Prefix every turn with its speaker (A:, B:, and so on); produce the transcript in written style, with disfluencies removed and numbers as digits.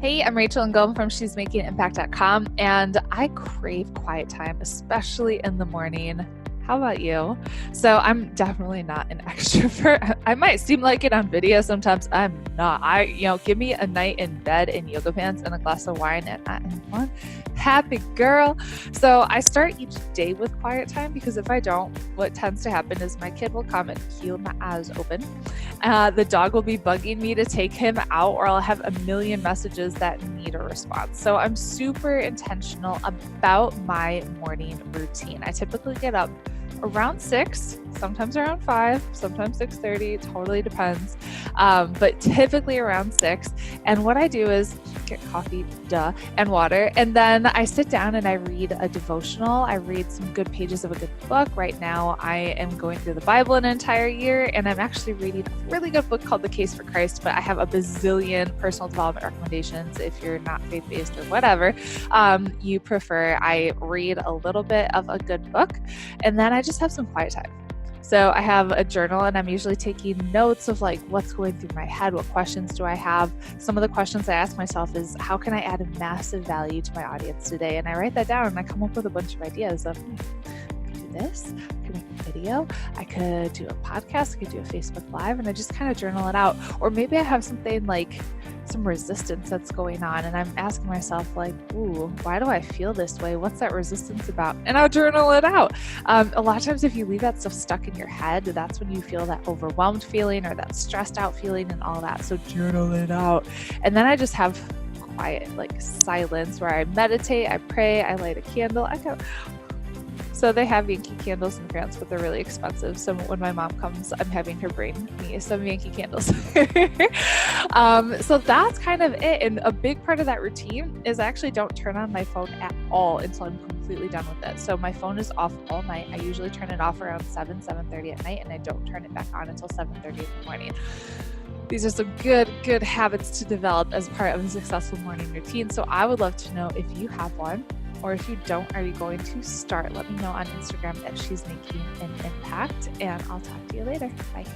A: Hey, I'm Rachel Ngom from she'smakingimpact.com, and I crave quiet time, especially in the morning. How about you? So I'm definitely not an extrovert. I might seem like it on video sometimes. I'm not. Give me a night in bed in yoga pants and a glass of wine, and I am one happy girl. So I start each day with quiet time because if I don't, what tends to happen is my kid will come and peel my eyes open. The dog will be bugging me to take him out, or I'll have a million messages that need a response. So I'm super intentional about my morning routine. I typically get up around 6, sometimes around 5, sometimes 6:30, totally depends. But typically around 6. And what I do is get coffee, and water. And then I sit down and I read a devotional. I read some good pages of a good book. Right now, I am going through the Bible an entire year, and I'm actually reading a really good book called The Case for Christ, but I have a bazillion personal development recommendations if you're not faith-based or whatever you prefer. I read a little bit of a good book, and then I just have some quiet time. So I have a journal and I'm usually taking notes of like what's going through my head, what questions do I have. Some of the questions I ask myself is how can I add a massive value to my audience today? And I write that down and I come up with a bunch of ideas of I could do this, I could make a video, I could do a podcast, I could do a Facebook Live, and I just kind of journal it out. Or maybe I have something like some resistance that's going on and I'm asking myself like, ooh, why do I feel this way? What's that resistance about? And I'll journal it out. A lot of times if you leave that stuff stuck in your head, that's when you feel that overwhelmed feeling or that stressed out feeling and all that. So journal it out. And then I just have quiet, like silence where I meditate, I pray, I light a candle. So they have Yankee candles in France, but they're really expensive. So when my mom comes, I'm having her bring me some Yankee candles. So that's kind of it. And a big part of that routine is I actually don't turn on my phone at all until I'm completely done with it. So my phone is off all night. I usually turn it off around 7:30 at night, and I don't turn it back on until 7:30 in the morning. These are some good habits to develop as part of a successful morning routine. So I would love to know if you have one. Or if you don't, are you going to start? Let me know on Instagram at She's Making an Impact, and I'll talk to you later. Bye.